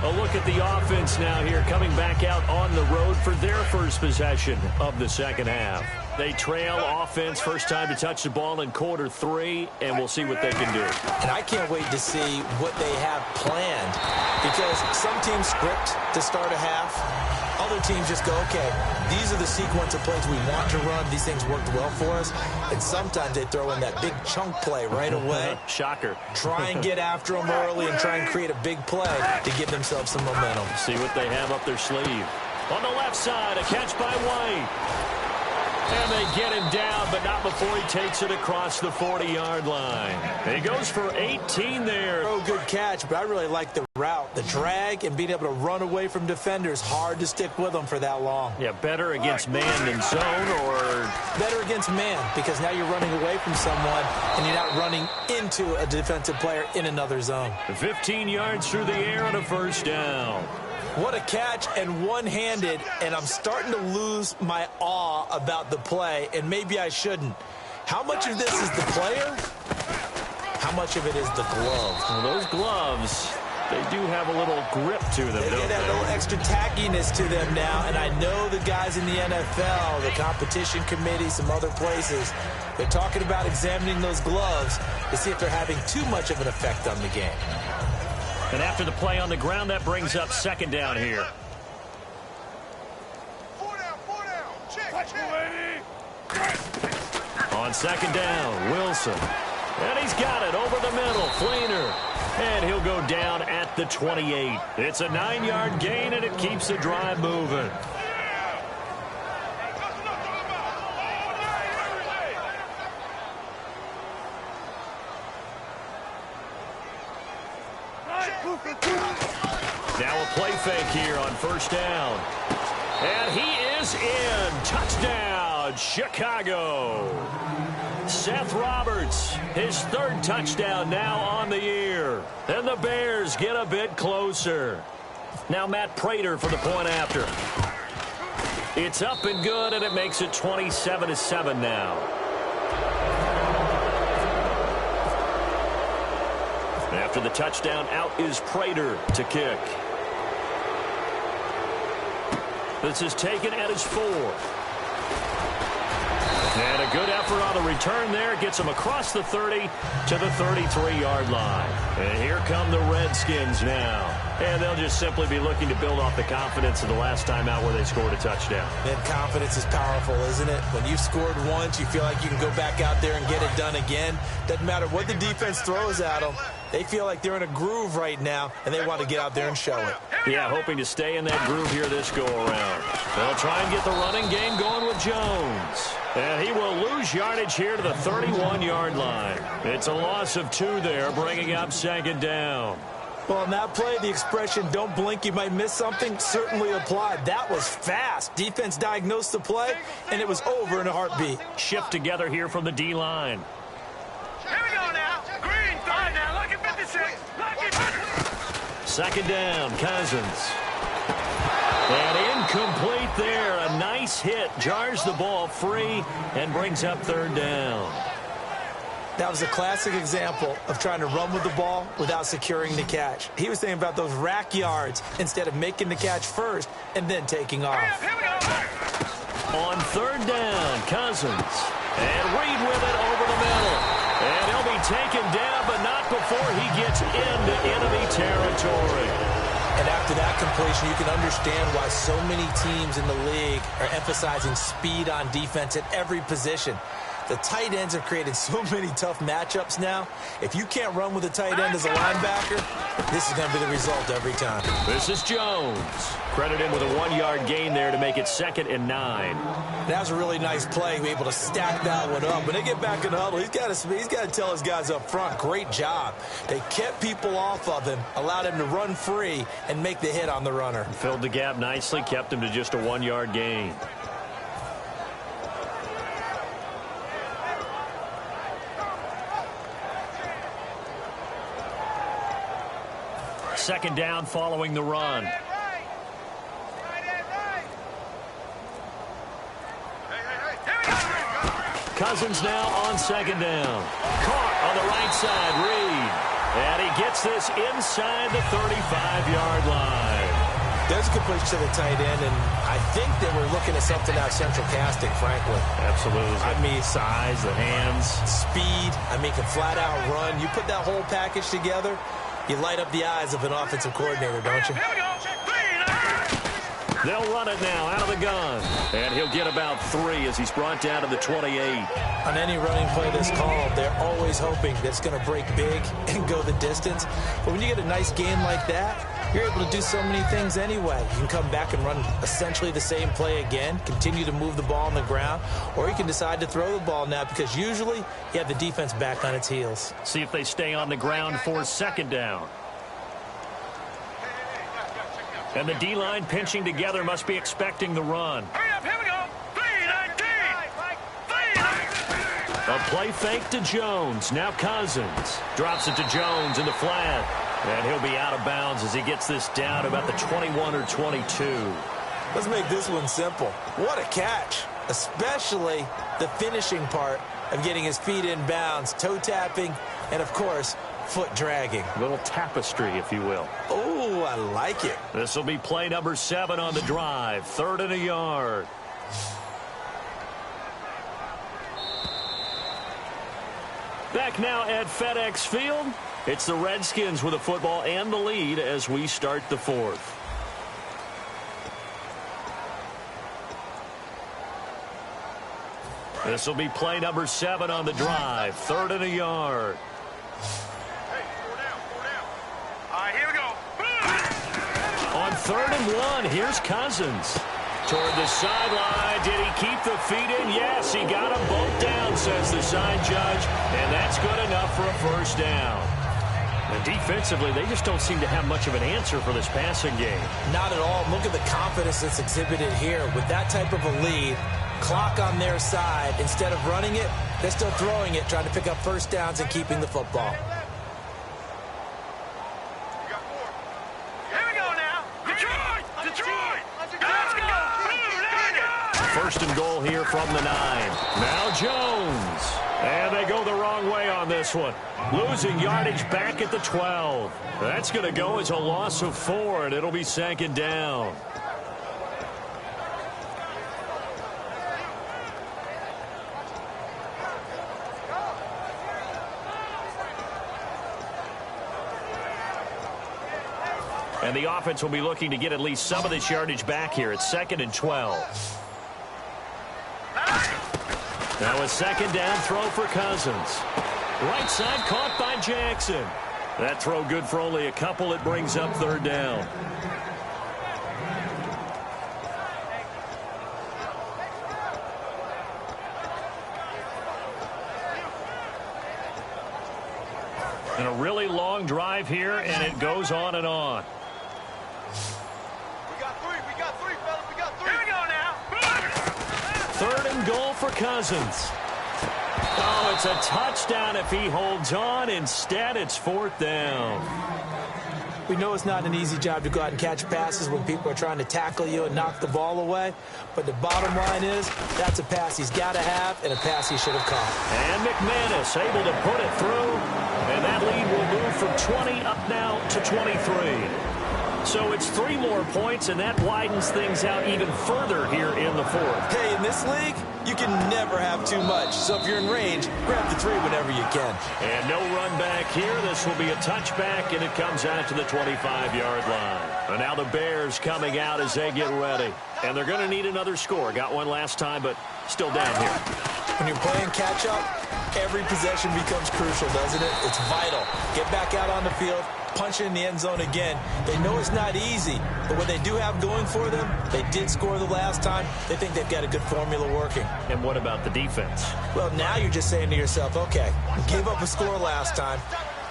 A look at the offense now here, coming back out on the road for their first possession of the second half. They trail offense, first time to touch the ball in quarter 3, and we'll see what they can do. And I can't wait to see what they have planned, because some teams script to start a half. Other teams just go, okay, these are the sequence of plays we want to run. These things worked well for us. And sometimes they throw in that big chunk play right away. Shocker. Try and get after them early and try and create a big play to give themselves some momentum. See what they have up their sleeve. On the left side, a catch by White. And they get him down, but not before he takes it across the 40-yard line. And he goes for 18 there. Oh, good catch, but I really like the route, the drag, and being able to run away from defenders. Hard to stick with them for that long. Yeah, better against man than zone, or better against man, because now you're running away from someone and you're not running into a defensive player in another zone. 15 yards through the air and a first down. What a catch, and one-handed, and I'm starting to lose my awe about the play, and maybe I shouldn't. How much of this is the player? How much of it is the glove? Well, those gloves, they do have a little grip to them, They get a little extra tackiness to them now, and I know the guys in the NFL, the competition committee, some other places, they're talking about examining those gloves to see if they're having too much of an effect on the game. And after the play on the ground, that brings up second down here. On second down, Wilson. And he's got it over the middle, Fleener. And he'll go down at the 28. It's a 9-yard gain, and it keeps the drive moving. Now a play fake here on first down. And he is in. Touchdown, Chicago. Seth Roberts, his third touchdown now on the year. And the Bears get a bit closer. Now Matt Prater for the point after. It's up and good, and it makes it 27-7 now. After the touchdown, out is Prater to kick. This is taken at his 4. And a good effort on the return there. Gets him across the 30 to the 33-yard line. And here come the Redskins now. And they'll just simply be looking to build off the confidence of the last time out where they scored a touchdown. And confidence is powerful, isn't it? When you've scored once, you feel like you can go back out there and get it done again. Doesn't matter what the defense throws at them. They feel like they're in a groove right now, and they want to get out there and show it. Yeah, hoping to stay in that groove here this go-around. They'll try and get the running game going with Jones. And he will lose yardage here to the 31-yard line. It's a loss of 2 there, bringing up second down. Well, on that play, the expression, don't blink, you might miss something, certainly applied. That was fast. Defense diagnosed the play, and it was over in a heartbeat. Shift together here from the D-line. Here we go now. Green, third now. Lucky 56. Lucky 56. Second down, Cousins. And incomplete there. A nice hit. Jars the ball free and brings up third down. That was a classic example of trying to run with the ball without securing the catch. He was thinking about those rack yards instead of making the catch first and then taking off. Here we go. On third down, Cousins. And Reed with it over the middle. And he'll be taken down, but not before he gets into enemy territory. And after that completion, you can understand why so many teams in the league are emphasizing speed on defense at every position. The tight ends have created so many tough matchups now. If you can't run with a tight end as a linebacker, this is going to be the result every time. This is Jones. Credit him with a 1-yard gain there to make it 2nd and 9. That was a really nice play. Be able to stack that one up. When they get back in the huddle, he's got to tell his guys up front, great job. They kept people off of him, allowed him to run free, and make the hit on the runner. Filled the gap nicely, kept him to just a 1-yard gain. Second down following the run. Cousins now on second down. Caught on the right side, Reed. And he gets this inside the 35-yard line. There's a good push to the tight end, and I think that we're looking at something out of central casting, frankly. Absolutely. I mean, size, the hands. Speed. I mean, can flat out run. You put that whole package together, you light up the eyes of an offensive coordinator, don't you? They'll run it now out of the gun. And he'll get about 3 as he's brought down to the 28. On any running play that's called, they're always hoping that it's going to break big and go the distance. But when you get a nice gain like that, you're able to do so many things anyway. You can come back and run essentially the same play again, continue to move the ball on the ground, or you can decide to throw the ball now because usually you have the defense back on its heels. See if they stay on the ground for second down. And the D-line pinching together must be expecting the run. Hurry up, here we go. 3-19. A play fake to Jones. Now Cousins. Drops it to Jones in the flat. And he'll be out of bounds as he gets this down about the 21 or 22. Let's make this one simple. What a catch, especially the finishing part of getting his feet in bounds, toe tapping, and, of course, foot dragging. A little tapestry, if you will. Oh, I like it. This will be play number 7 on the drive. 3rd and a yard. Back now at FedEx Field. It's the Redskins with the football and the lead as we start the 4th. This will be play number 7 on the drive. 3rd and a yard. All right, here we go. On 3rd and 1, here's Cousins. Toward the sideline. Did he keep the feet in? Yes, he got them both down, says the side judge. And that's good enough for a first down. And defensively, they just don't seem to have much of an answer for this passing game. Not at all. Look at the confidence that's exhibited here. With that type of a lead, clock on their side, instead of running it, they're still throwing it, trying to pick up first downs and keeping the football. Here we go now. Detroit! Detroit! Let's go! First and goal here from the 9. Now Jones. And they go the wrong way on this one. Losing yardage back at the 12. That's going to go as a loss of 4, and it'll be second down. And the offense will be looking to get at least some of this yardage back here. It's 2nd and 12. Now a second down throw for Cousins. Right side caught by Jackson. That throw good for only a couple. It brings up 3rd down. And a really long drive here, and it goes on and on. We got 3, fellas. We got 3. Here we go now. 3rd and goal for Cousins. Oh, it's a touchdown if he holds on. Instead, it's 4th down. We know it's not an easy job to go out and catch passes when people are trying to tackle you and knock the ball away. But the bottom line is that's a pass he's got to have and a pass he should have caught. And McManus able to put it through. And that lead will move from 20 up now to 23. So it's 3 more points, and that widens things out even further here in the 4th. Hey, in this league, you can never have too much. So if you're in range, grab the 3 whenever you can. And no run back here. This will be a touchback, and it comes out to the 25-yard line. And now the Bears coming out as they get ready. And they're going to need another score. Got one last time, but still down here. When you're playing catch-up, every possession becomes crucial, doesn't it? It's vital. Get back out on the field, punch it in the end zone again. They know it's not easy, but what they do have going for them, they did score the last time. They think they've got a good formula working. And what about the defense? Well, now you're just saying to yourself, okay, gave up a score last time.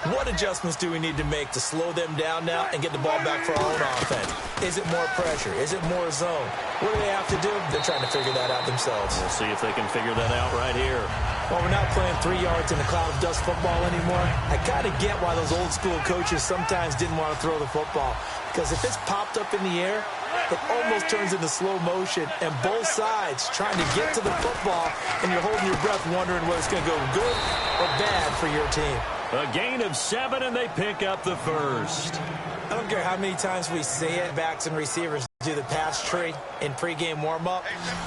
What adjustments do we need to make to slow them down now and get the ball back for our own offense? Is it more pressure? Is it more zone? What do they have to do? They're trying to figure that out themselves. We'll see if they can figure that out right here. While we're not playing 3 yards in a cloud of dust football anymore, I kind of get why those old school coaches sometimes didn't want to throw the football. Because if it's popped up in the air, it almost turns into slow motion, and both sides trying to get to the football, and you're holding your breath wondering whether it's going to go good or bad for your team. A gain of 7, and they pick up the first. I don't care how many times we say it, backs and receivers do the pass tree in pregame warm-up,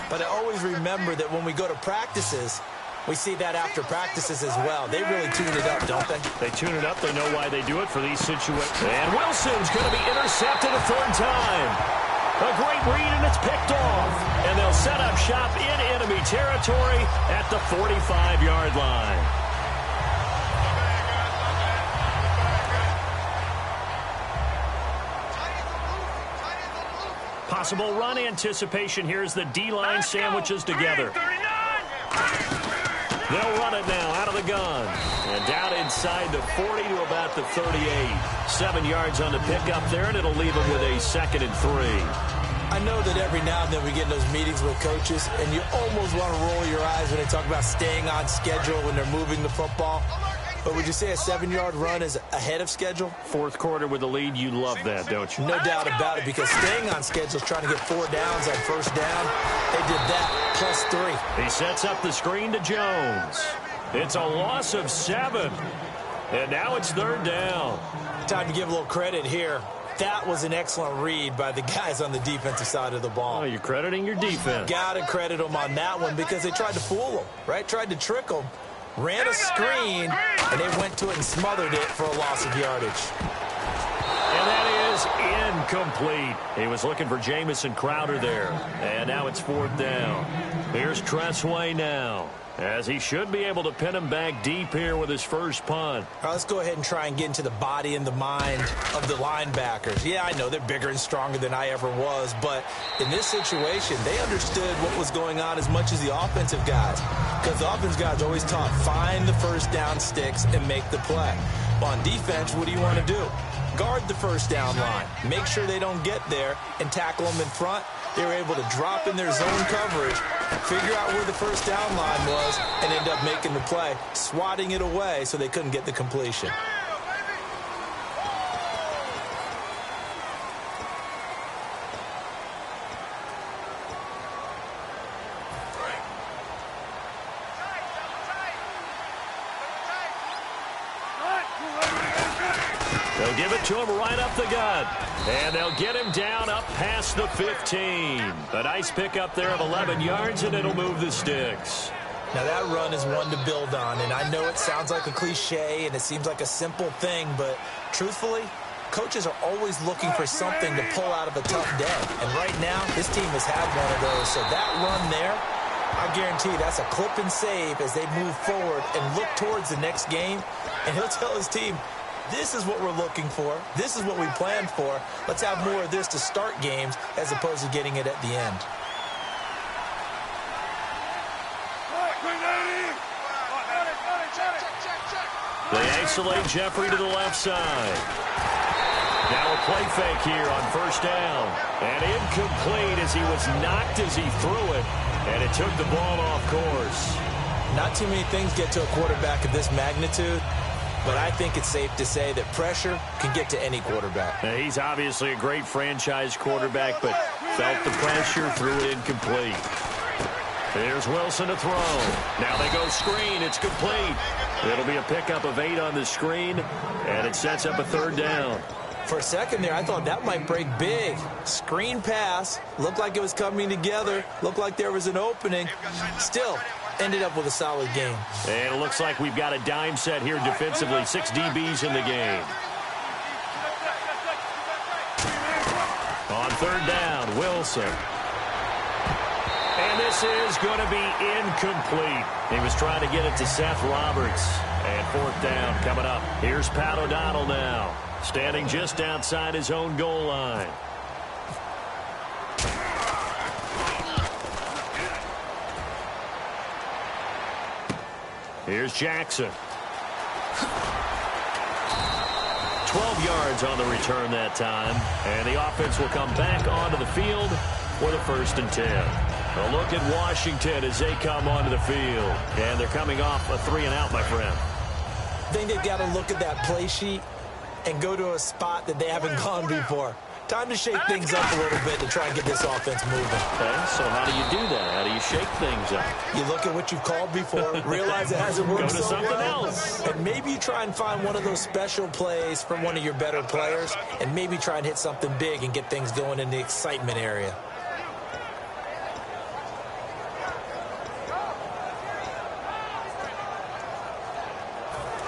but I always remember that when we go to practices, we see that after practices as well. They really tune it up, don't they? They tune it up. They know why they do it for these situations. And Wilson's going to be intercepted a third time. A great read, and it's picked off. And they'll set up shop in enemy territory at the 45-yard line. Possible run anticipation. Here's the D-line sandwiches together. They'll run it now out of the gun. And down inside the 40 to about the 38. 7 yards on the pickup there, and it'll leave them with a 2nd and 3. I know that every now and then we get in those meetings with coaches, and you almost want to roll your eyes when they talk about staying on schedule when they're moving the football. But would you say a 7-yard run is ahead of schedule? Fourth quarter with the lead, you love that, don't you? No doubt about it, because staying on schedule is trying to get 4 downs on first down. They did that, plus 3. He sets up the screen to Jones. It's a loss of 7. And now it's 3rd down. Time to give a little credit here. That was an excellent read by the guys on the defensive side of the ball. Oh, you're crediting your defense. Got to credit them on that one because they tried to fool them, right? Tried to trick them. Ran a screen, and they went to it and smothered it for a loss of yardage. And that is incomplete. He was looking for Jamison Crowder there. And now it's 4th down. Here's Tressway now, as he should be able to pin him back deep here with his first punt. All right, let's go ahead and try and get into the body and the mind of the linebackers. Yeah, I know they're bigger and stronger than I ever was, but in this situation, they understood what was going on as much as the offensive guys, because the offensive guys always taught, find the first down sticks and make the play. Well, on defense, what do you want to do? Guard the first down line. Make sure they don't get there and tackle them in front. They were able to drop in their zone coverage, figure out where the first down line was, and end up making the play, swatting it away so they couldn't get the completion. They'll give it to him right up the gut. And they'll get him down up past the 15. A nice pickup there of 11 yards, and it'll move the sticks. Now, that run is one to build on, and I know it sounds like a cliche and it seems like a simple thing, but truthfully, coaches are always looking for something to pull out of a tough day. And right now, this team has had one of those. So that run there, I guarantee that's a clip and save as they move forward and look towards the next game. And he'll tell his team, this is what we're looking for. This is what we planned for. Let's have more of this to start games as opposed to getting it at the end. They isolate Jeffrey to the left side. Now a play fake here on first down. And incomplete as he was knocked as he threw it. And it took the ball off course. Not too many things get to a quarterback of this magnitude, but I think it's safe to say that pressure can get to any quarterback. Now, he's obviously a great franchise quarterback, but felt the pressure, threw it incomplete. Here's Wilson to throw. Now they go screen. It's complete. It'll be a pickup of 8 on the screen, and it sets up a third down. For a second there, I thought that might break big. Screen pass. Looked like it was coming together. Looked like there was an opening. Still, ended up with a solid game. And it looks like we've got a dime set here defensively. 6 DBs in the game. On third down, Wilson. And this is going to be incomplete. He was trying to get it to Seth Roberts. And fourth down coming up. Here's Pat O'Donnell now, standing just outside his own goal line. Here's Jackson. 12 yards on the return that time. And the offense will come back onto the field for the 1st and 10. A look at Washington as they come onto the field. And they're coming off a 3-and-out, my friend. I think they've got to look at that play sheet and go to a spot that they haven't gone before. Time to shake things up a little bit to try and get this offense moving. Okay, so how do you do that? How do you shake things up? You look at what you've called before, realize it hasn't worked Go to so something well, else. and maybe you try and find one of those special plays from one of your better players, and maybe try and hit something big and get things going in the excitement area.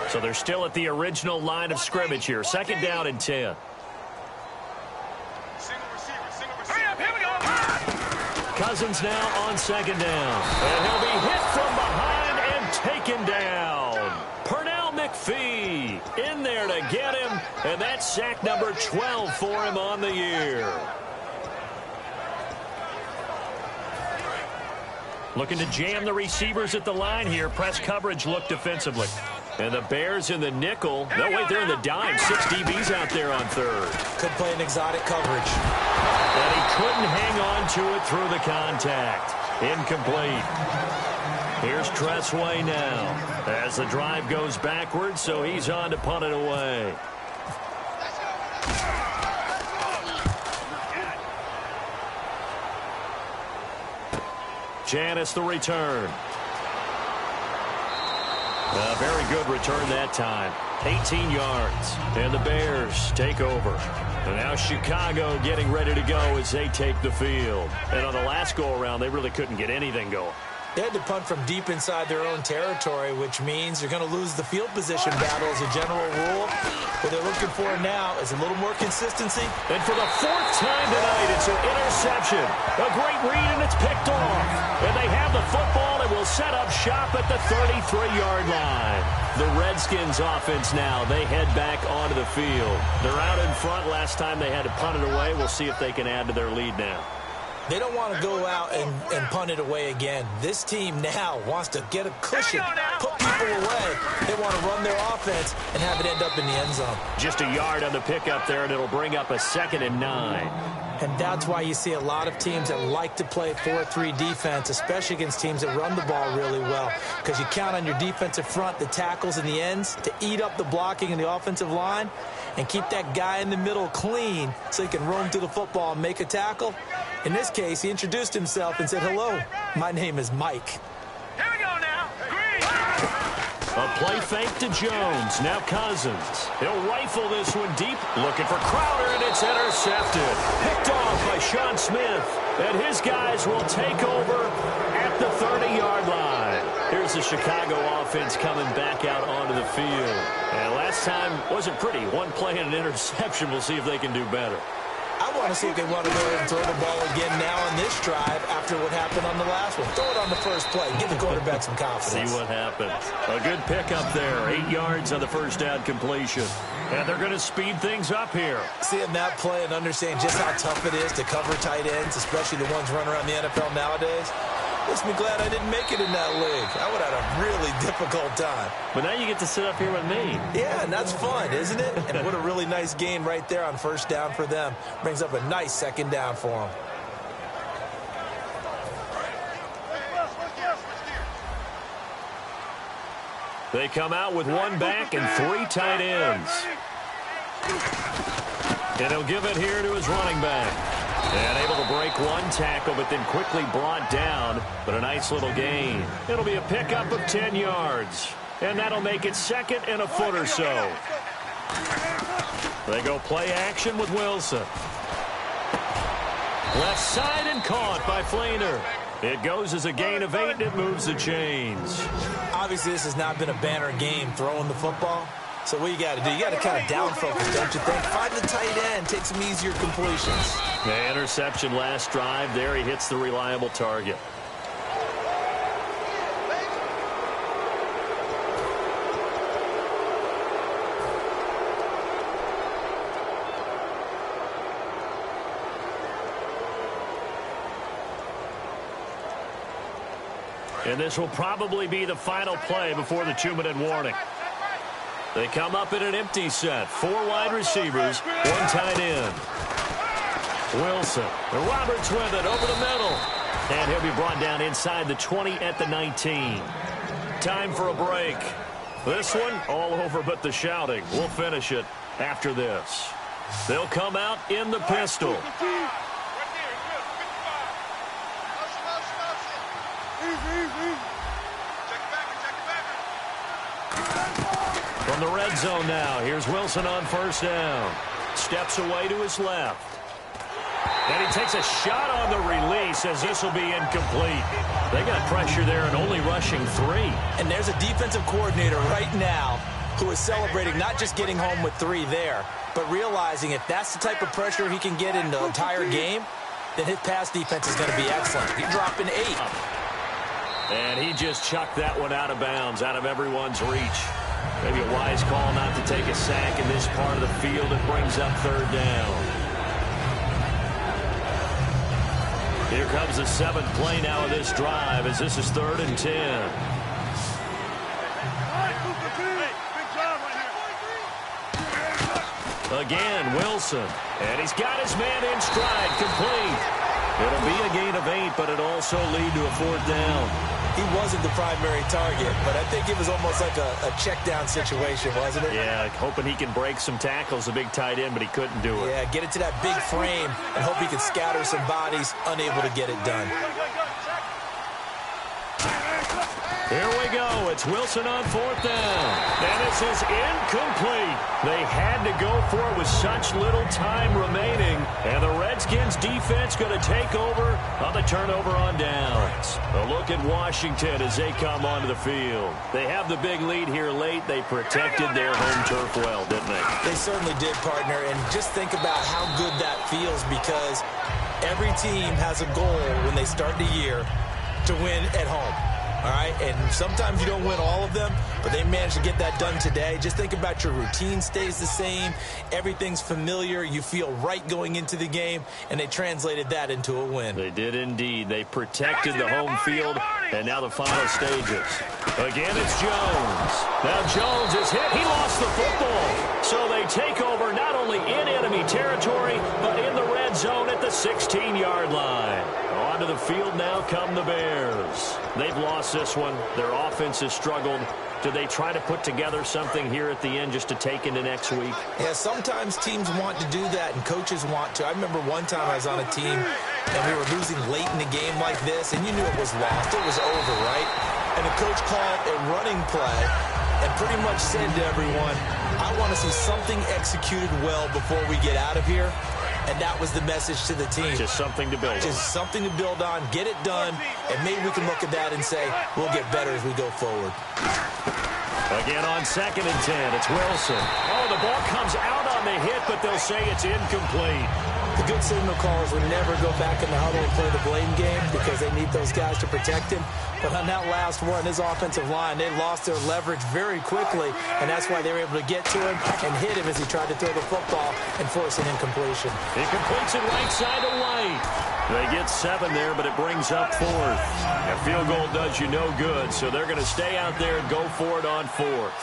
So they're still at the original line of scrimmage here. 2nd down and 10. Cousins now on 2nd down. And he'll be hit from behind and taken down. Pernell McPhee in there to get him. And that's sack number 12 for him on the year. Looking to jam the receivers at the line here. Press coverage look defensively. And the Bears in the nickel. No, wait, they're in the dime. 6 DBs out there on 3rd. Could play an exotic coverage. And he couldn't hang on to it through the contact. Incomplete. Here's Tressway now as the drive goes backwards, so he's on to punt it away. Janis the return. A very good return that time. 18 yards. And the Bears take over. And now Chicago getting ready to go as they take the field. And on the last go-around, they really couldn't get anything going. They had to punt from deep inside their own territory, which means you're going to lose the field position battle as a general rule. What they're looking for now is a little more consistency. And for the 4th time tonight, it's an interception. A great read, and it's picked off. And they have the football and will set up shop at the 33-yard line. The Redskins offense now, they head back onto the field. They're out in front. Last time they had to punt it away. We'll see if they can add to their lead now. They don't want to go out and punt it away again. This team now wants to get a cushion, put people away. They want to run their offense and have it end up in the end zone. Just a yard on the pickup there, and it'll bring up a 2nd and 9. And that's why you see a lot of teams that like to play 4-3 defense, especially against teams that run the ball really well, because you count on your defensive front, the tackles and the ends, to eat up the blocking in the offensive line and keep that guy in the middle clean so he can roam through the football and make a tackle. In this case, he introduced himself and said, "Hello, my name is Mike." Here we go now. Green. A play fake to Jones. Now Cousins. He'll rifle this one deep. Looking for Crowder, and it's intercepted. Picked off by Sean Smith. And his guys will take over at the 30-yard line. Here's the Chicago offense coming back out onto the field. And last time wasn't pretty. One play and an interception. We'll see if they can do better. I want to see if they want to go ahead and throw the ball again now on this drive after what happened on the last one. Throw it on the first play. Give the quarterback some confidence. See what happens. A good pickup there. 8 yards on the first down completion. And they're going to speed things up here. Seeing that play and understanding just how tough it is to cover tight ends, especially the ones running around the NFL nowadays, makes me glad I didn't make it in that league. I would have had a really difficult time. But now you get to sit up here with me. Yeah, and that's fun, isn't it? And what a really nice gain right there on first down for them. Brings up a nice 2nd down for them. They come out with 1 back and 3 tight ends. And he'll give it here to his running back. And able to break 1 tackle, but then quickly brought down. But a nice little gain. It'll be a pickup of 10 yards. And that'll make it 2nd and a foot or so. They go play action with Wilson. Left side and caught by Flainer. It goes as a gain of 8, and it moves the chains. Obviously, this has not been a banner game throwing the football. So what you got to do, you got to kind of down focus, don't you think? Find the tight end, take some easier completions. The interception last drive there. He hits the reliable target. And this will probably be the final play before the 2-minute warning. They come up in an empty set. 4 wide receivers, 1 tight end. Wilson. Roberts with it over the middle. And he'll be brought down inside the 20 at the 19. Time for a break. This one, all over but the shouting. We'll finish it after this. They'll come out in the pistol. From the red zone now, here's Wilson on first down. Steps away to his left. And he takes a shot on the release as this will be incomplete. They got pressure there and only rushing 3. And there's a defensive coordinator right now who is celebrating not just getting home with 3 there, but realizing if that's the type of pressure he can get in the entire game, then his pass defense is going to be excellent. He's dropping 8. And he just chucked that one out of bounds, out of everyone's reach. Maybe a wise call not to take a sack in this part of the field. It brings up 3rd down. Here comes the 7th play now of this drive as this is 3rd and 10. Again, Wilson. And he's got his man in stride, complete. It'll be a gain of 8, but it'll also lead to a 4th down. He wasn't the primary target, but I think it was almost like a check down situation, wasn't it? Yeah, hoping he can break some tackles, a big tight end, but he couldn't do it. Yeah, get it to that big frame and hope he can scatter some bodies, unable to get it done. Here we go. It's Wilson on 4th down. And this is incomplete. They had to go for it with such little time remaining. And the Redskins defense going to take over on the turnover on downs. A look at Washington as they come onto the field. They have the big lead here late. They protected their home turf well, didn't they? They certainly did, partner. And just think about how good that feels because every team has a goal when they start the year to win at home. All right, and sometimes you don't win all of them, but they managed to get that done today. Just think about your routine stays the same. Everything's familiar. You feel right going into the game, and they translated that into a win. They did indeed. They protected the home field, and now the final stages. Again, it's Jones. Now Jones is hit. He lost the football. So they take over not only in enemy territory, but in the red zone at the 16-yard line. Onto the field now come the Bears. They've lost this one. Their offense has struggled. Do they try to put together something here at the end just to take into next week? Yeah, sometimes teams want to do that and coaches want to. I remember one time I was on a team and we were losing late in the game like this, and you knew it was lost. It was over, right? And the coach called a running play and pretty much said to everyone, I want to see something executed well before we get out of here. And that was the message to the team. Just something to build on. Just something to build on, get it done, and maybe we can look at that and say, we'll get better as we go forward. Again on 2nd and 10, it's Wilson. Oh, the ball comes out on the hit, but they'll say it's incomplete. The good signal callers would never go back in the huddle and play the blame game because they need those guys to protect him. But on that last one, his offensive line, they lost their leverage very quickly, and that's why they were able to get to him and hit him as he tried to throw the football and force an incompletion. He completes it right side to White. They get 7 there, but it brings up 4th. A field goal does you no good, so they're going to stay out there and go for it on 4th.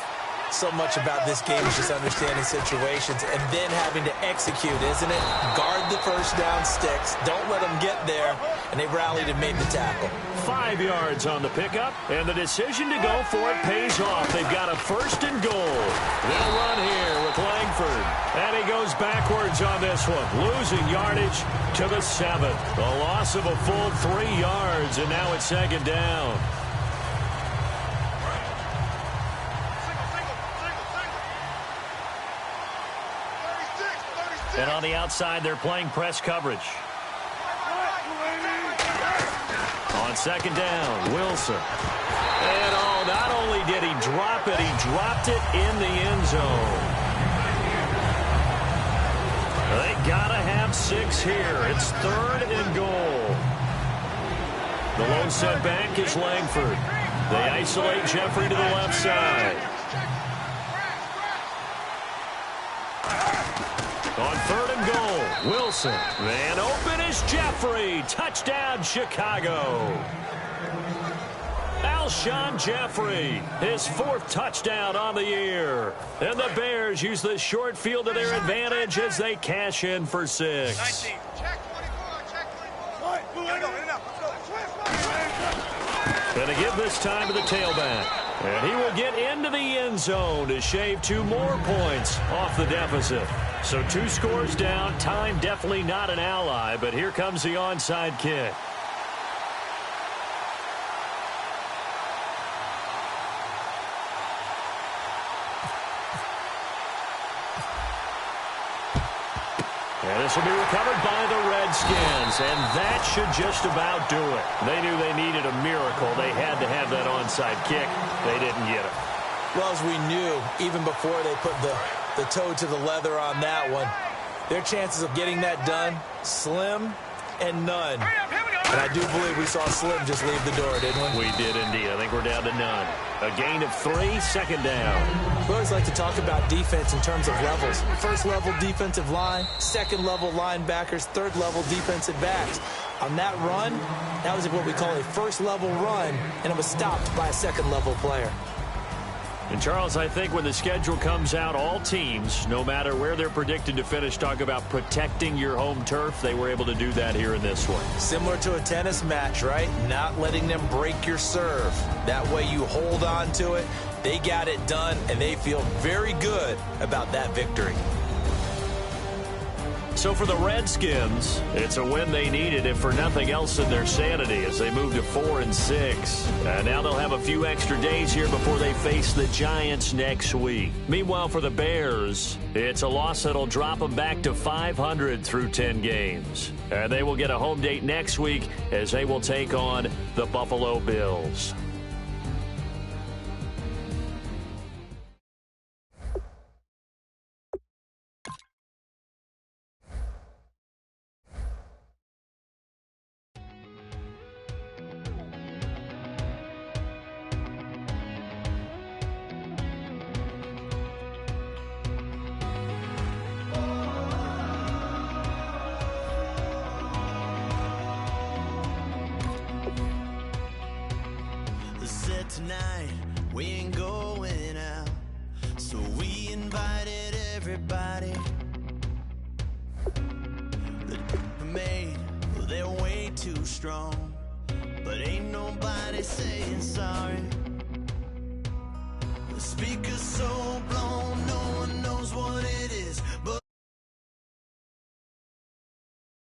So much about this game is just understanding situations and then having to execute, isn't it? Guard the first down sticks. Don't let them get there. And they rallied and made the tackle. 5 yards on the pickup, and the decision to go for it pays off. They've got a 1st and goal. They'll run here with Langford. And he goes backwards on this one, losing yardage to the 7th. A loss of a full 3 yards, and now it's 2nd down. And on the outside, they're playing press coverage. On 2nd down, Wilson. And oh, not only did he drop it, he dropped it in the end zone. They gotta have 6 here. It's 3rd and goal. The lone setback is Langford. They isolate Jeffrey to the left side. On 3rd and goal, Wilson. And open is Jeffrey. Touchdown, Chicago. Alshon Jeffrey, his 4th touchdown on the year. And the Bears use the short field to their advantage as they cash in for 6. 19. Check 24. Check 24. Gotta go. In and out. Let's go. Going to give this time to the tailback. And he will get into the end zone to shave 2 more points off the deficit. So 2 scores down. Time definitely not an ally, but here comes the onside kick. And this will be recovered by the Redskins, and that should just about do it. They knew they needed a miracle. They had to have that onside kick. They didn't get it. Well, as we knew, even before they put the toe to the leather on that one, their chances of getting that done, slim and none. And I do believe we saw Slim just leave the door, didn't we? We did indeed. I think we're down to none. A gain of 3, second down. We always like to talk about defense in terms of levels. First level defensive line, second level linebackers, third level defensive backs. On that run, that was what we call a first level run, and it was stopped by a second level player. And, Charles, I think when the schedule comes out, all teams, no matter where they're predicted to finish, talk about protecting your home turf. They were able to do that here in this one. Similar to a tennis match, right? Not letting them break your serve. That way you hold on to it. They got it done, and they feel very good about that victory. So for the Redskins, it's a win they needed, if for nothing else than their sanity, as they move to 4-6. Now they'll have a few extra days here before they face the Giants next week. Meanwhile, for the Bears, it's a loss that'll drop them back to 500 through 10 games. And they will get a home date next week as they will take on the Buffalo Bills. Tonight we ain't going out, so we invited everybody. The made, well, they're way too strong, but ain't nobody saying sorry. The speaker's so blind.